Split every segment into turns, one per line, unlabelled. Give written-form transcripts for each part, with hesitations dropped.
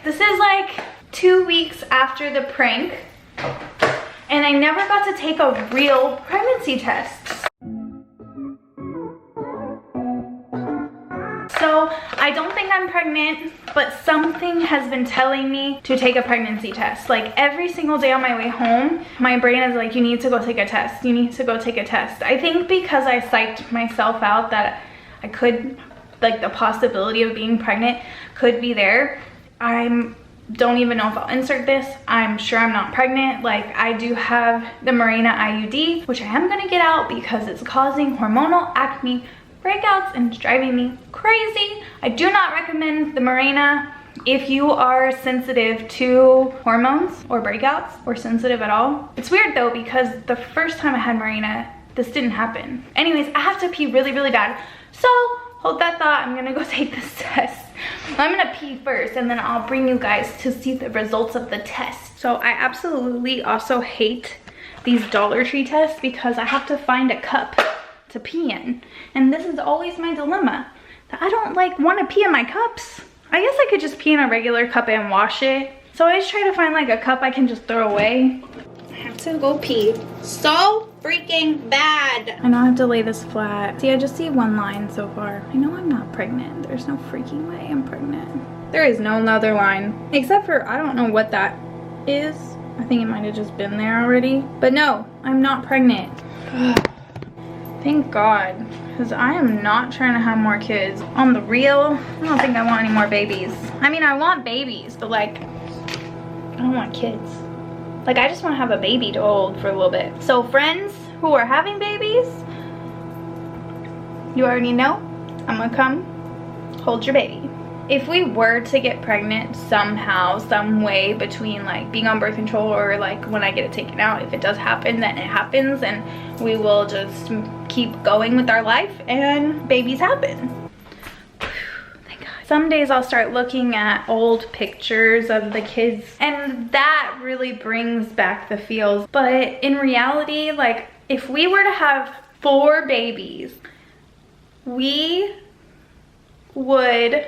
this is like 2 weeks after the prank, and I never got to take a real pregnancy test. So I don't think I'm pregnant, but something has been telling me to take a pregnancy test. Like every single day on my way home, my brain is like, you need to go take a test. You need to go take a test. I think because I psyched myself out that I could, like the possibility of being pregnant could be there. Don't even know if I'll insert this. I'm sure I'm not pregnant. Like I do have the Mirena IUD, which I am gonna get out because it's causing hormonal acne breakouts and it's driving me crazy. I do not recommend the Mirena if you are sensitive to hormones or breakouts or sensitive at all. It's weird though because the first time I had Mirena, this didn't happen. Anyways, I have to pee really, really bad. So hold that thought, I'm gonna go take this test. I'm gonna pee first and then I'll bring you guys to see the results of the test. So I absolutely also hate these Dollar Tree tests because I have to find a cup to pee in, and this is always my dilemma, that I don't like want to pee in my cups. I guess I could just pee in a regular cup and wash it, so I just try to find like a cup I can just throw away. I have to go pee so freaking bad. I know I have to lay this flat. See, I just see one line so far. I know I'm not pregnant. There's no freaking way I'm pregnant. There is no other line, except for I don't know what that is. I think it might have just been there already, but no, I'm not pregnant. Thank God, because I am not trying to have more kids. On the real, I don't think I want any more babies. I mean, I want babies, but like, I don't want kids. Like, I just want to have a baby to hold for a little bit. So friends who are having babies, you already know, I'm gonna come hold your baby. If we were to get pregnant somehow, some way between like being on birth control or like when I get it taken out, if it does happen, then it happens and we will just keep going with our life and babies happen. Thank God. Some days I'll start looking at old pictures of the kids and that really brings back the feels. But in reality, like if we were to have 4 babies, we would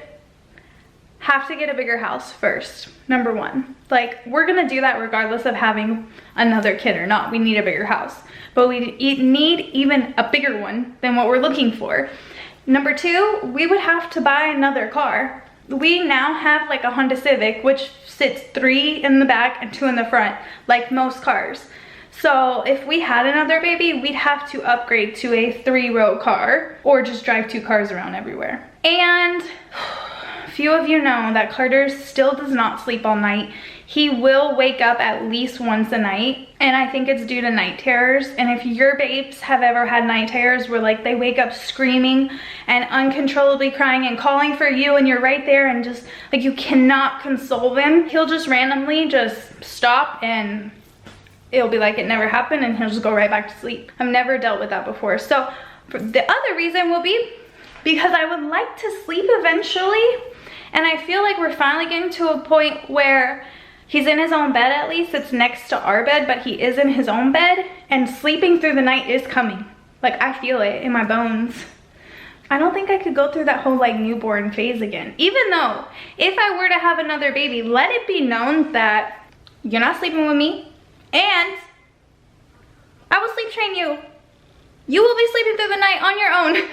have to get a bigger house first, number 1. Like, we're gonna do that regardless of having another kid or not. We need a bigger house, but we need even a bigger one than what we're looking for. Number 2, we would have to buy another car. We now have like a Honda Civic, which sits 3 in the back and 2 in the front, like most cars. So if we had another baby, we'd have to upgrade to a 3-row car or just drive 2 cars around everywhere. And few of you know that Carter still does not sleep all night. He will wake up at least once a night, and I think it's due to night terrors. And if your babes have ever had night terrors where like they wake up screaming and uncontrollably crying and calling for you and you're right there and just like you cannot console them, he'll just randomly just stop and it'll be like it never happened and he'll just go right back to sleep. I've never dealt with that before. So the other reason will be because I would like to sleep eventually. And I feel like we're finally getting to a point where he's in his own bed, at least. It's next to our bed, but he is in his own bed. And sleeping through the night is coming. Like, I feel it in my bones. I don't think I could go through that whole, like, newborn phase again. Even though, if I were to have another baby, let it be known that you're not sleeping with me. And I will sleep train you. You will be sleeping through the night on your own.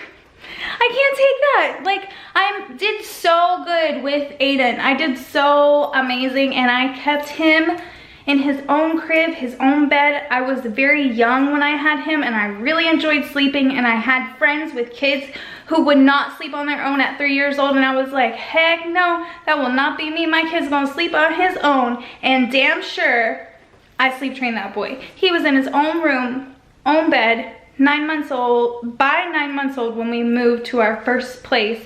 I can't take that. Like, I did so good with Aiden. I did so amazing, and I kept him in his own crib, his own bed. I was very young when I had him, and I really enjoyed sleeping, and I had friends with kids who would not sleep on their own at 3 years old, and I was like, heck no, that will not be me. My kid's gonna sleep on his own, and damn sure I sleep trained that boy. He was in his own room, own bed, 9 months old. By 9 months old, when we moved to our first place,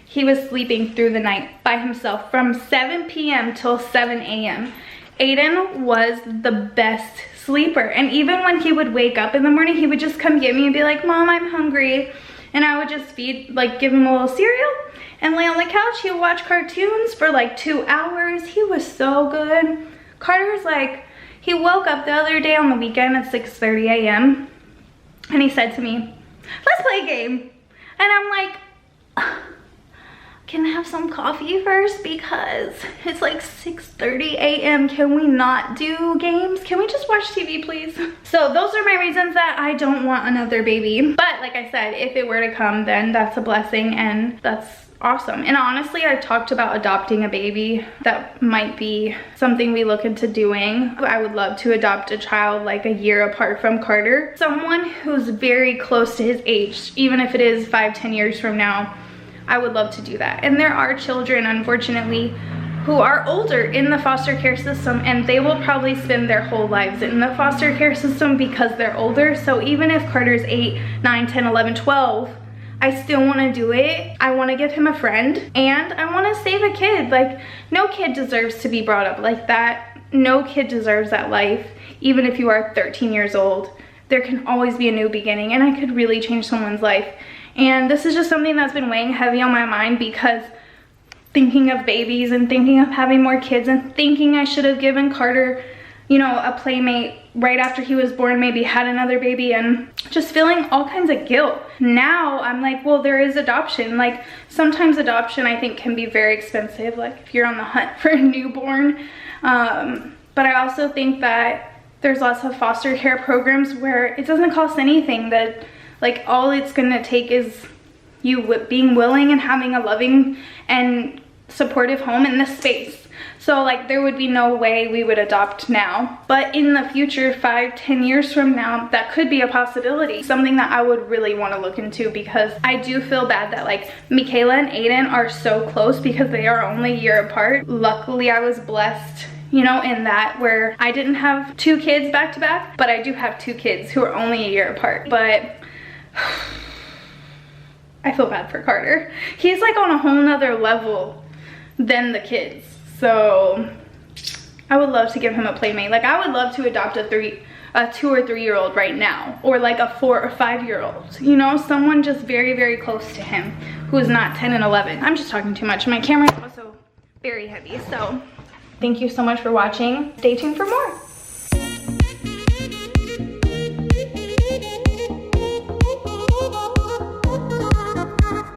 he was sleeping through the night by himself from 7 p.m. till 7 a.m. Aiden was the best sleeper, and even when he would wake up in the morning, he would just come get me and be like, Mom, I'm hungry, and I would just feed, like, give him a little cereal and lay on the couch. He would watch cartoons for like 2 hours. He was so good. Carter's like, he woke up the other day on the weekend at 6:30 a.m. and he said to me, let's play a game. And I'm like, can I have some coffee first because it's like 6:30 a.m. Can we not do games? Can we just watch TV, please? So those are my reasons that I don't want another baby. But like I said, if it were to come, then that's a blessing and that's awesome. And honestly, I've talked about adopting a baby. That might be something we look into doing. I would love to adopt a child like a year apart from Carter. Someone who's very close to his age, even if it is 5-10 years from now. I would love to do that. And there are children, unfortunately, who are older in the foster care system, and they will probably spend their whole lives in the foster care system because they're older. So even if Carter's 8, 9, 10, 11, 12, I still want to do it. I want to give him a friend and I want to save a kid. Like, no kid deserves to be brought up like that. No kid deserves that life. Even if you are 13 years old, there can always be a new beginning, and I could really change someone's life. And this is just something that's been weighing heavy on my mind because thinking of babies and thinking of having more kids and thinking I should have given Carter, you know, a playmate right after he was born, maybe had another baby, and just feeling all kinds of guilt. Now I'm like, well, there is adoption. Like, sometimes adoption I think can be very expensive, like if you're on the hunt for a newborn. But I also think that there's lots of foster care programs where it doesn't cost anything, that like all it's gonna take is you being willing and having a loving and supportive home in this space. So like there would be no way we would adopt now, but in the future, 5-10 years from now, that could be a possibility. Something that I would really want to look into, because I do feel bad that like Michaela and Aiden are so close because they are only a year apart. Luckily I was blessed, you know, in that where I didn't have 2 kids back to back, but I do have 2 kids who are only a year apart. But I feel bad for Carter. He's like on a whole nother level than the kids. So I would love to give him a playmate. Like, I would love to adopt a 2 or 3 year old right now, or like a 4 or 5 year old, you know, someone just very, very close to him who is not 10 and 11. I'm just talking too much. My camera is also very heavy. So thank you so much for watching. Stay tuned for more.